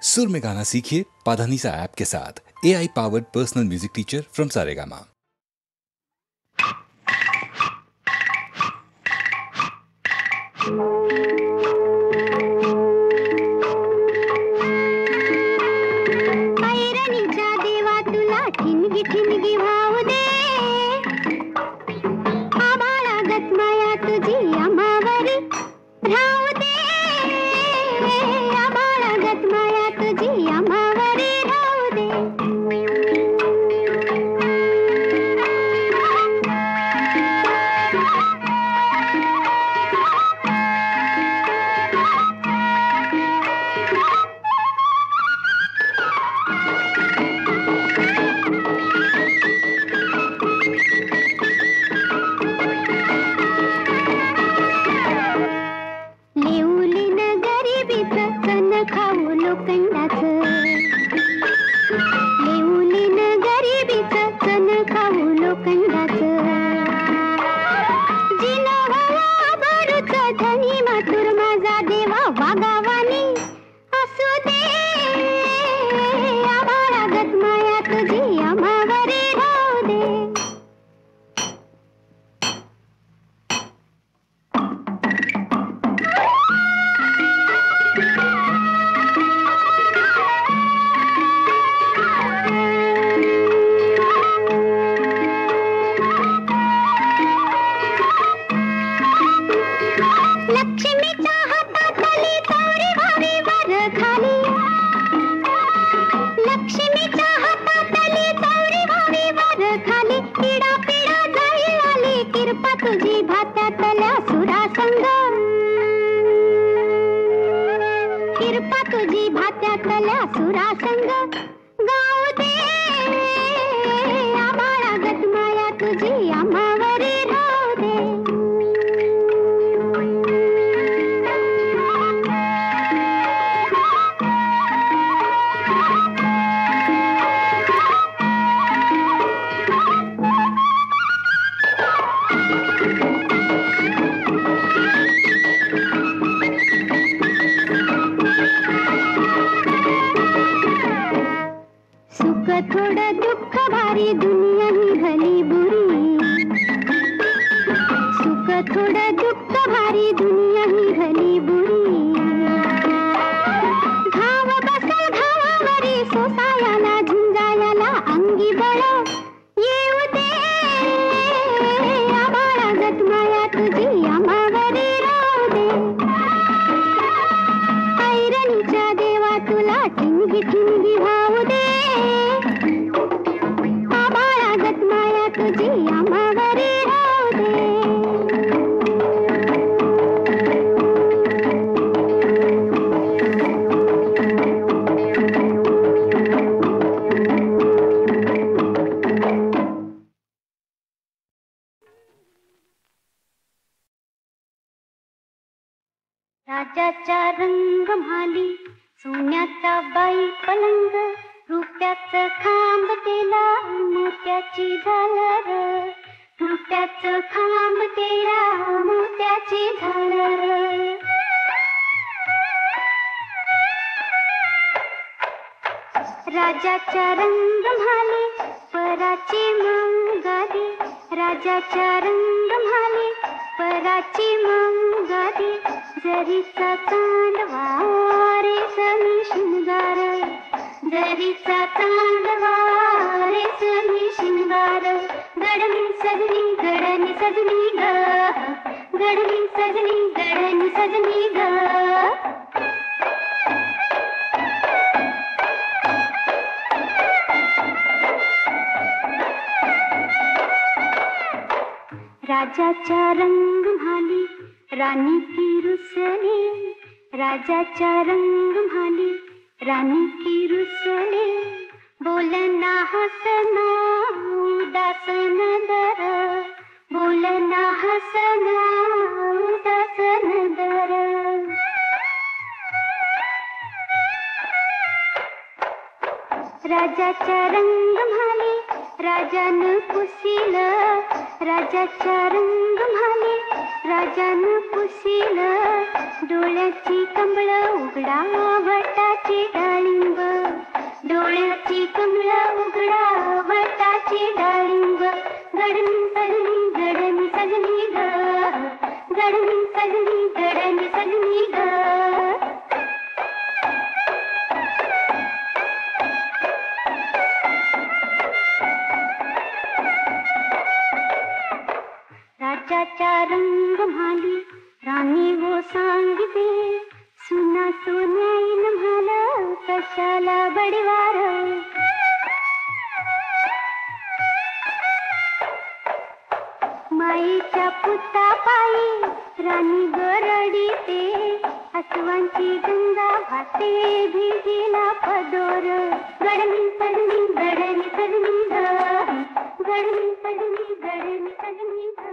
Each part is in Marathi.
सुर में गाना सीखिए पाधानीसा ऐप के साथ। AI powered personal music teacher from Saregama. ऐरणीच्या देवा तुला ठिणगी ठिणगी भाव दे, आभाळागत माया तुझी आम्हावरी राहू दे, आभाळागत माया तुझी आम्हावरी राहू दे। राजाचा रंग म्हाली सोन्याचा बाई पलंग, रुपयाचं खांब केला मोत्याची झालर, रुपयाचं खांब केला मोत्याची झालर। राजाचा रंग म्हाली पराची मंगारी, राजाचा रंग म्हाली पराची मंगारी, जरीचा चांदवा रेशमी शिंगार, जरीचा चांदवा रेशमी शिंगार, गडनी सजनी गडनी सजनी ग, गडनी सजनी गडनी सजनी ग। राजाचा रंग म्हाली रानी की रुसली, राजाचा रंग म्हाली रानी की रुसली, बोलना हसना उदासन दर, बोलना हसना उदासन दर। राजाचा रंग म्हाली राजानं पुसिलं, राजाचा रंग म्हाली राजानं पुसिलं डोळ्याची कमळ उघडा वटाची डाळिंब, डोळ्याची कमळ उघडा वटाची डाळिंब, गडनी सगनी गडनी सगनी ग, गडनी सगनी गडनी सगनी ग. राजाच्या रंग म्हाली राणी वो सांगते, सुना सोन्याईन म्हाला कशाला बडीवार. माईच्या पुतापायी राणी गरडीते, अस्वांची गंगा वाहते भिजीला पदोर, गडनी सगनी गडनी सगनी ग, गडनी सगनी गडनी सगनी ग.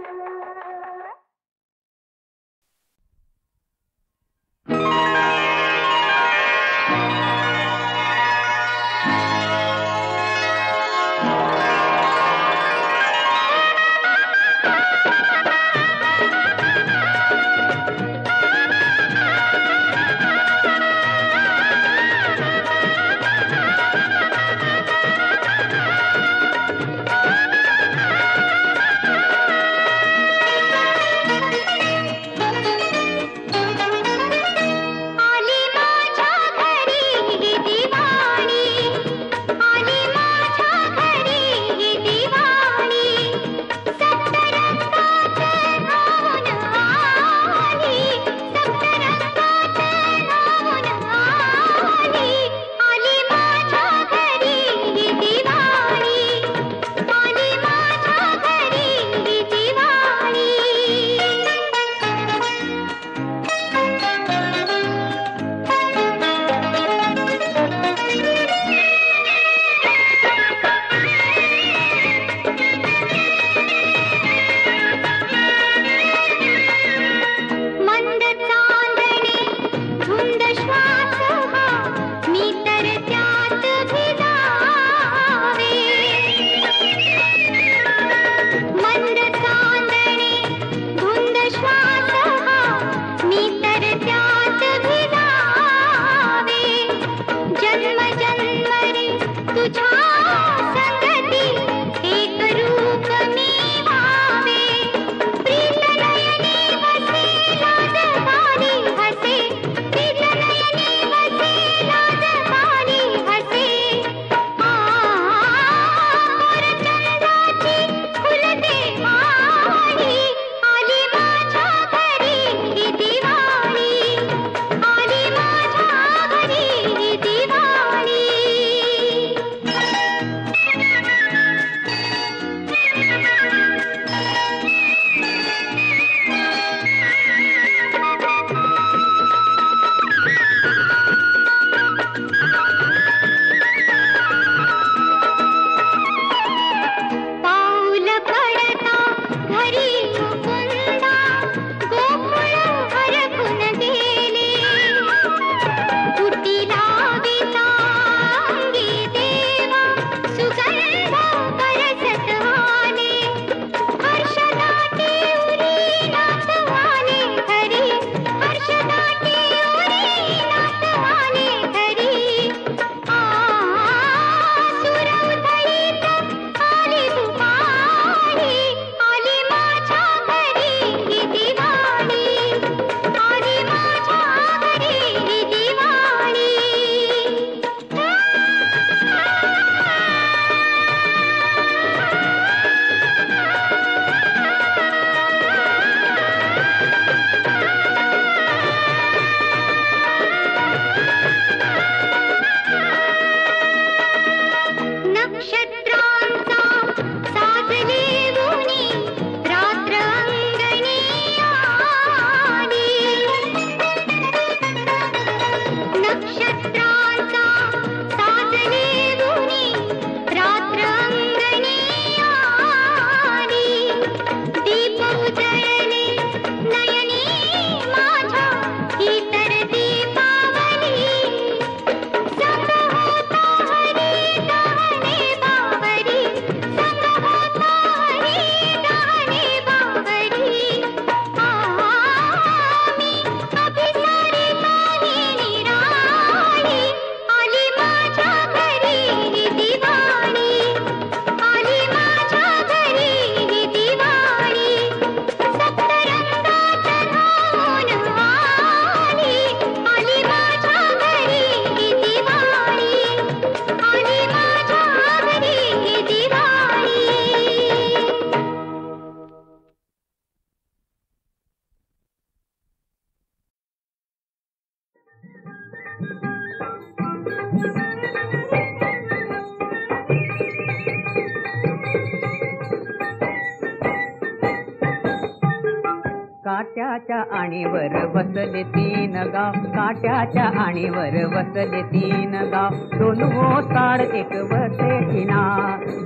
काट्याच्या आणीवर वसले 3 गाव, काट्याच्या आणीवर वसले 3 गाव. 2 ओसाड एक वसे ना,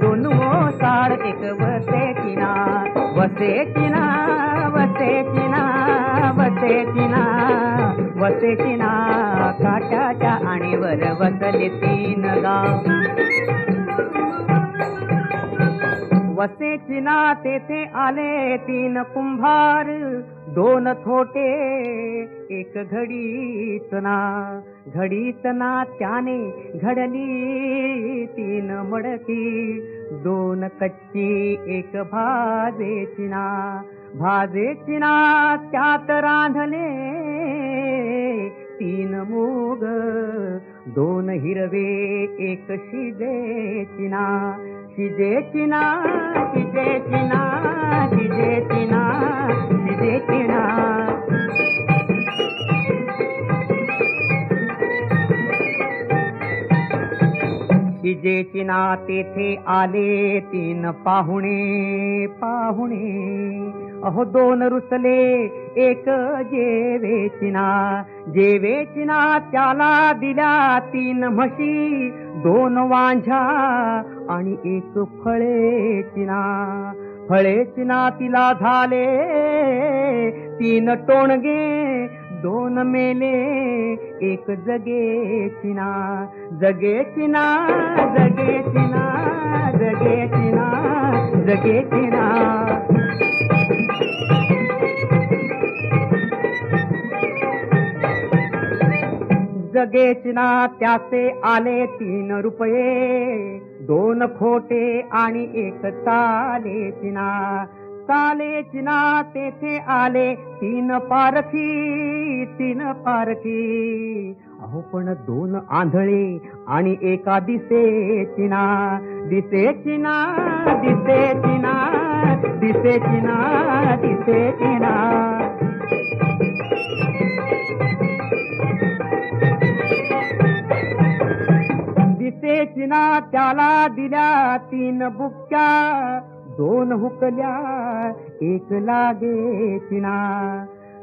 2 ओसाड एक वसे ना, वसे ना, वसे ना, वसे ना, वसे ना. काट्याच्या आणीवर वसले 3 गाव. वसेची ना तेथे आले 3 कुंभार, 2 थोटे एक घडीच ना, घडीच ना त्याने घडली 3 मडकी. 2 कच्ची एक भाजेची ना, भाजेची ना त्यात रांधले 3 मूग. 2 हिरवे एक शिजेची ना, शिजेची ना, शिजेची ना, शिजेची ना, शिजेची ना. शिजेची ना तेथे आले 3 पाहुणे, पाहुणे. अहो 2 रुसले एक जेवेची ना, जेवेची ना त्याला दिल्या 3 म्हशी, 2 वांझ्या आणि एक फळेची ना, फळेची ना तिला झाले 3 टोणगे. 2 मेले एक जगेची ना, जगेची ना, जगेची ना, जगेची ना, जगेची ना. जगेची ना त्याचे आले 3 रुपये, 2 खोटे आणि एक चालेची ना, चालेची ना तेथे आले 3 पारखी, 3 पारखी. अहो पण 2 आंधळे आणि एका दिसेची ना, दिसेची ना, दिसेची ना, दिसेची ना, दिसेची ना. दिसेची ना त्याला दिल्या 3 बुक्क्या, 2 हुकल्या एक लागेची ना.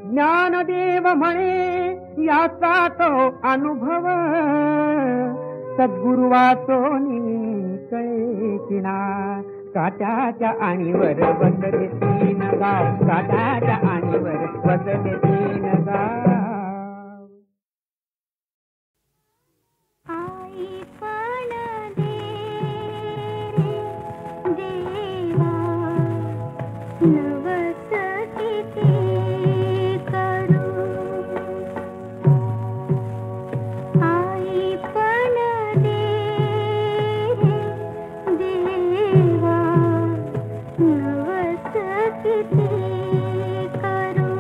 ज्ञानदेव म्हणे याचा तो अनुभव, सद्गुरु वाचोनी कळेची ना. काट्याच्या आणीवर वसले 3 गाव, काट्याच्या आणीवर वसले 3 गाव. आई पण दे देवा, नवस किती करू. आई पण दे देवा, नवस किती करू.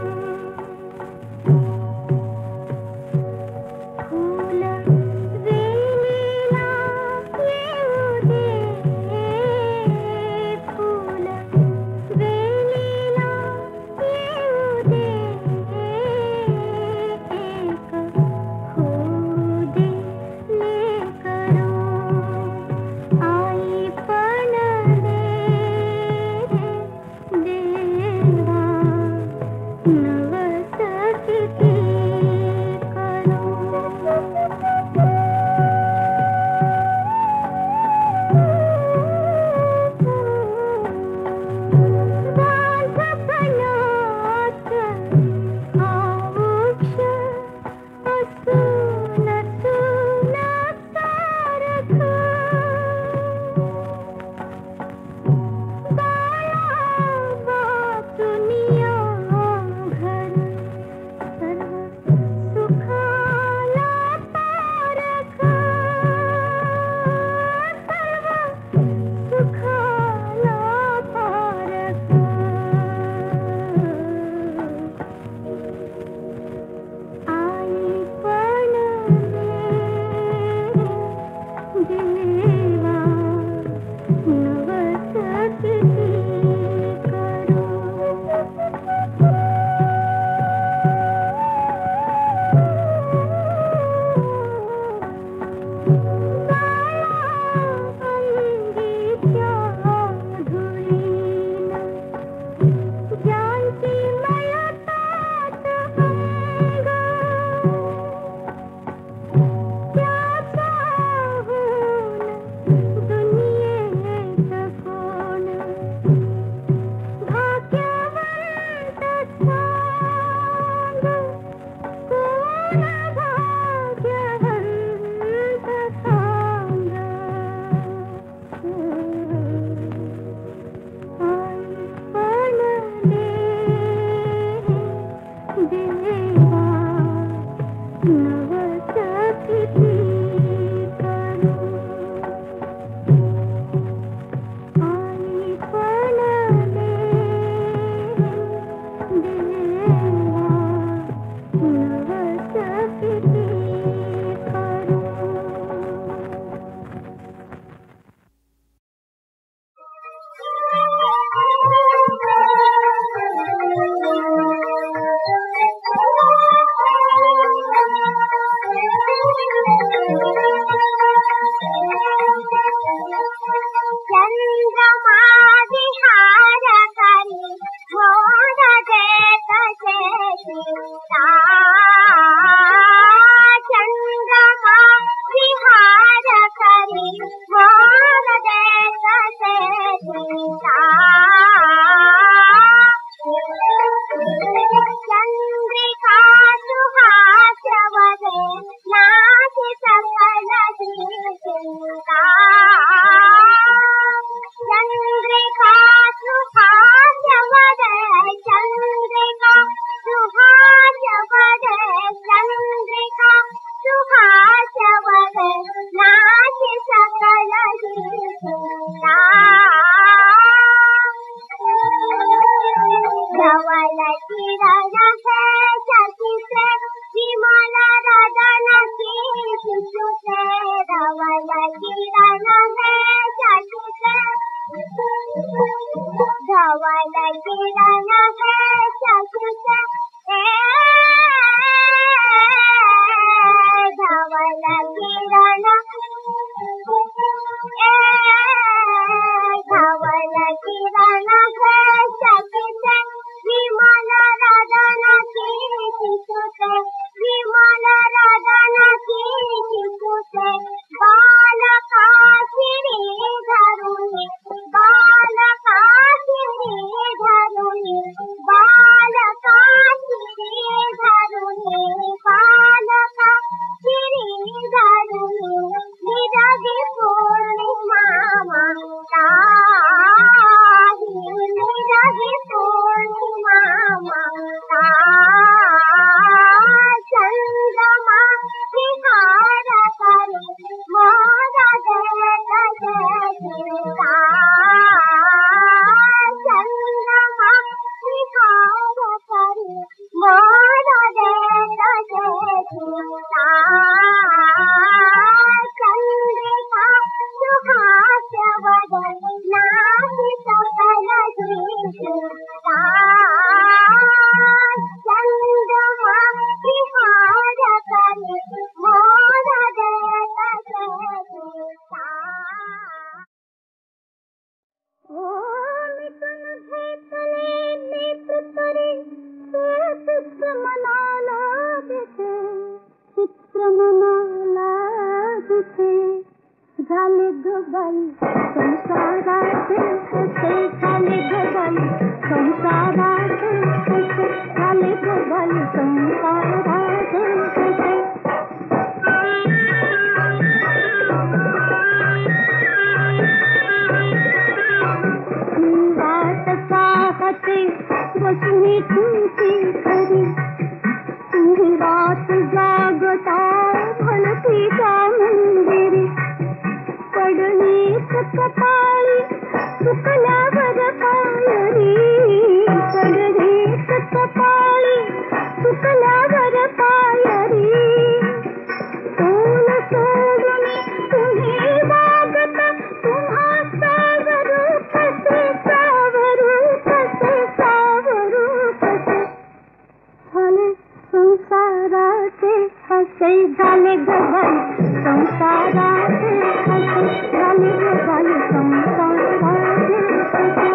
संसाराचे हसे झाले गगन संसाराचे हसे झाले जगाले संसाराचे हसे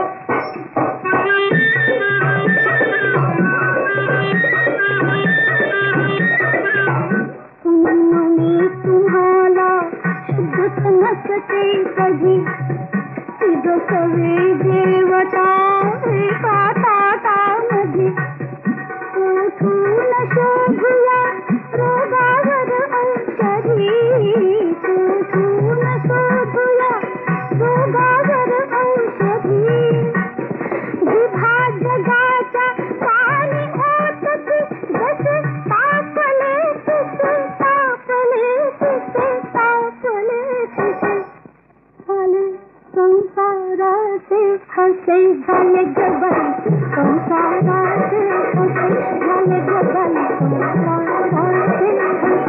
सुनने तुम्हाला शुद्धच नसते कधी तिज सवे देवता एका ताटामध्ये उठून शोभूया रोगावर औषधी उठून शोभूया रोगावर औषधी विभा जगाच्या पाणी होतच जसे तापले तुसे तापले तुसे तापले तुसे झाले संसाराचे हसे झाले जगाले संसाराचे हसे झाले जगाले संसाराचे हसे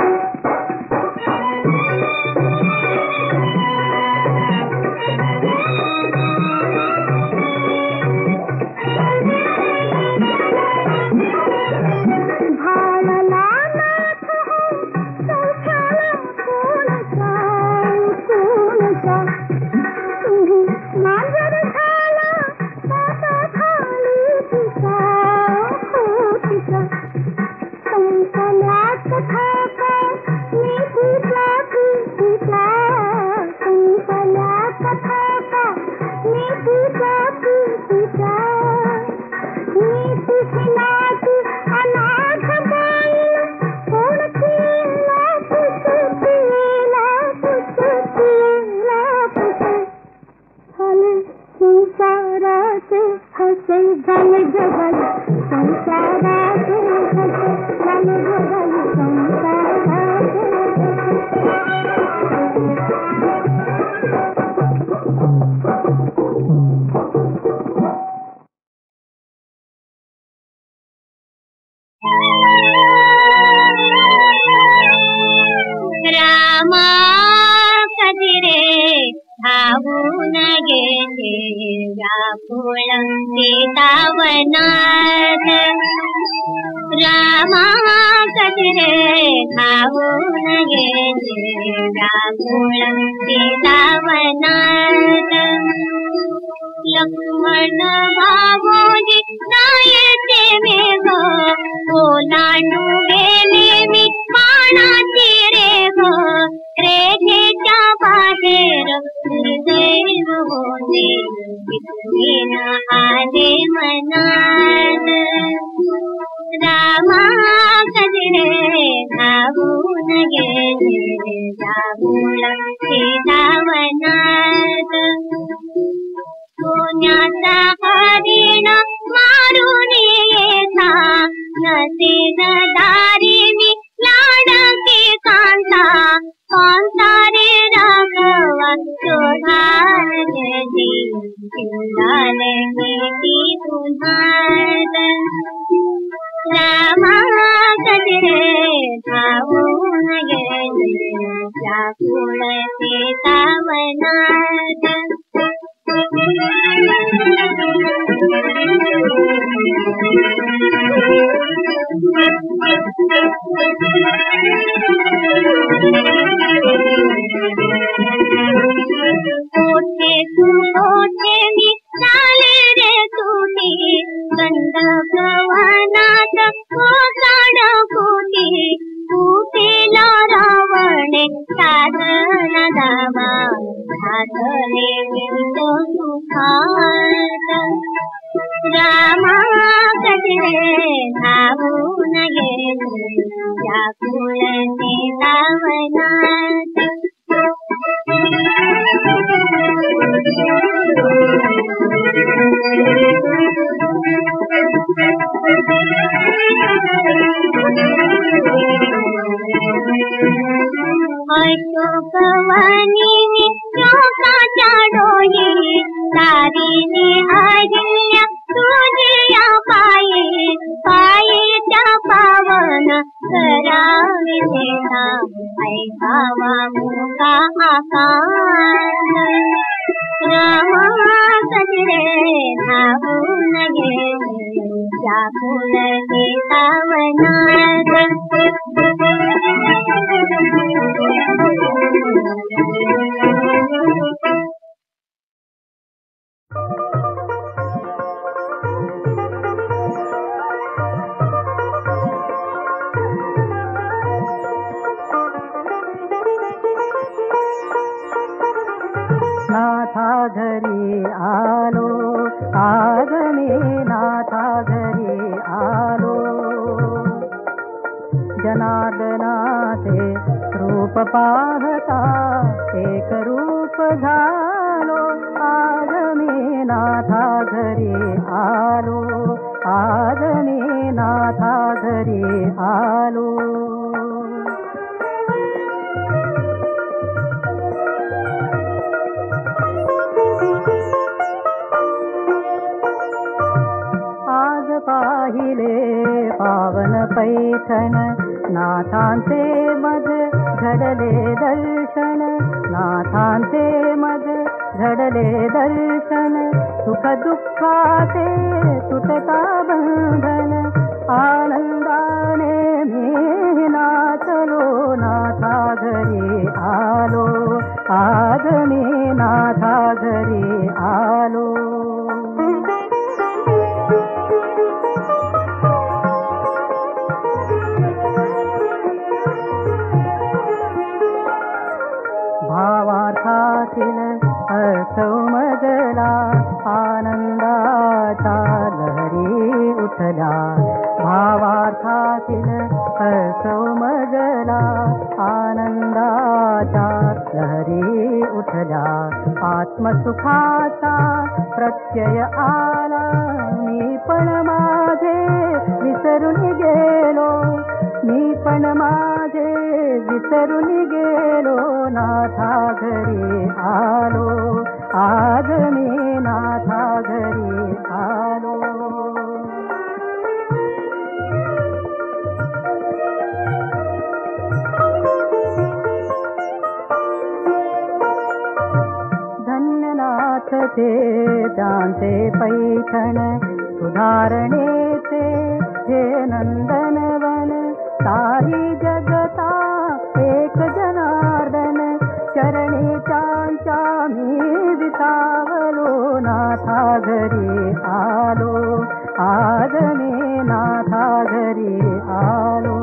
भाळला नाथ हो सौख्याला कोणचा कोणचा तुम्ही मांजर झाला ताता खाली तिचा हो तिचा संकल्यात ठाका मी तिचा तिचा संकल्यात ठाका मी तिचा तिचा मी तिची नाती अनाथ बाईल कोण तिला पुसतीला पुसतीला पुसे झाले संसाराचे हसे झाले जगाले संसाराचे हसे झाले जगाले संसाराचे रामा कधी रे धावून गेले व्याकुळ सीतावनात रामा कधी रे धावून गेले व्याकुळ सीतावनात लक्ष्मण भावोजी जायचे मेघ ओलांडू गेले मी बाणाची रेघ रेघेच्या बाहेर दुर्दैव होते विठ्ठल आले मनात रामा कधी रे धावून गेले व्याकुळ सीतावनात सोन्याचा हरिण मारून येता नसेन दारी मी लाडके कांता कांता रे राघवा शोधार जगी चिंताले मीठी पुन्हात रामा कधी रे धावून गेले व्याकुळ सीतावनात कोठे तू कोठे मी चाले रे तुटी गंधर्वनाथ कोसाड कोटी कुठेला रावणे साधन दावा साधने विंदो सुखात रामा कधी रे धावून गेले व्याकुळ सीतावनात अशोकवनी शोकाच्या डोही तारीने अहिल्या तुझ्या पायी पायीच्या पावन करावी देता ऐकावा मुका आकाश रामा कधी रे धावून गेले व्याकुळ सीतावनात नाथा घरी आलो, आज मी नाथा घरी आलो. जनार्दनाचे रूप पाहता एक रूप झालो, आज मी नाथा घरी आलो, आज मी नाथा घरी आलो. आज पाहिले पावन पैठण, नाथांचे मज घडले दर्शन, नाथांचे मज घडले दर्शन. सुख दुःखाचे सुटता बंधन, आनंदाने मी नाचलो, नाथा घरी आलो, आज मी नाथा घरी आलो. भावार्थातील अर्थ उमगला, आनंदाच्या लहरी उठला. भावार्थातील अर्थ उमगला, आनंदाच्या लहरी उठला. आत्मसुखाचा प्रत्यय आला, मी पण माझे विसरून गेलो, मी पण माझे विसरून गेलो. नाथा घरी आलो, आज मी नाथा घरी आलो. धन्यनाथ ते त्यांचे पैठण, सुधारणेचे हे नंदनवन. सारी जगता एक जनार्दन, चरणी त्यांच्या मी विसावलो. नाथा घरी आलो, आज मी नाथा घरी आलो.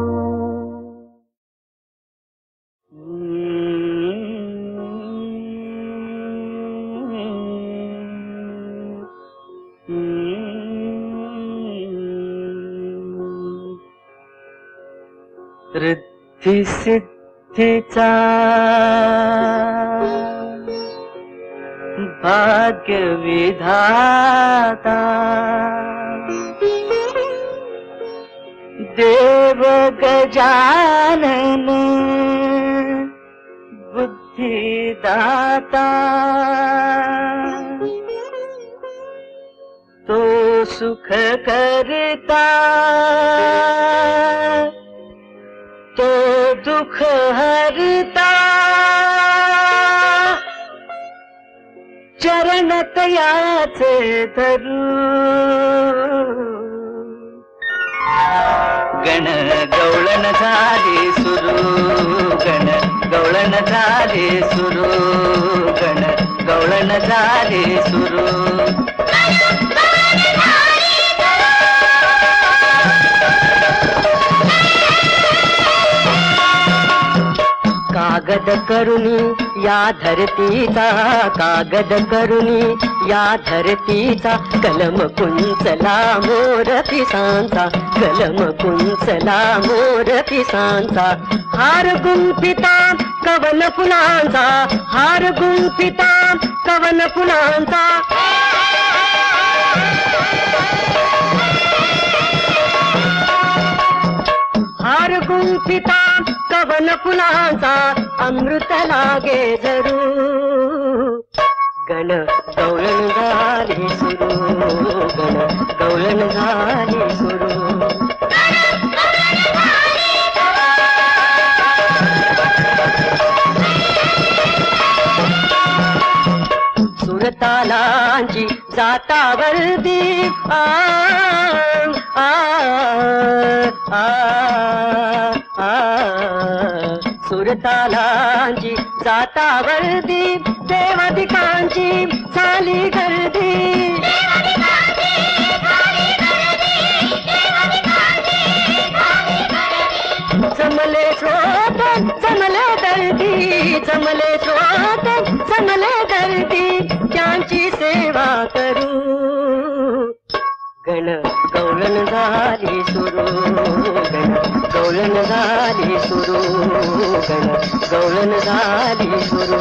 रिद्धी सिद्धीचा भाग्य विधाता, देव गजानन बुद्धिदाता. तो सुख करता तो दुख हरता, चरण तयाचे धरू. गण गवळण झाली सुरू, गण गवळण झाली सुरू, गण गवळण झाली सुरू. कागद करुणी या धरतीचा, कागद करुणी या धरतीचा. कलम कुंचला मोर पिसांचा, कलम कुंचला मोर पिसांचा. हार गुंफिता कवन फुलांचा, हार गुंफिता कवन फुलांचा. हार गुंफिता कवन फुलांचा, अमृत लागे जरू. गण गवळण झाली सुरू, गण गवळण झाली सुरू. सुरतालांची जातावरती आ आ आ आ. सुरतालांची जातावरती, देवाधिकांची झाली गर्दी. जमले स्रोत जमले दर्दी, जमले स्रोत जमले दर्दी. झाली सुरू गवळण झाली सुरू गवळण झाली सुरू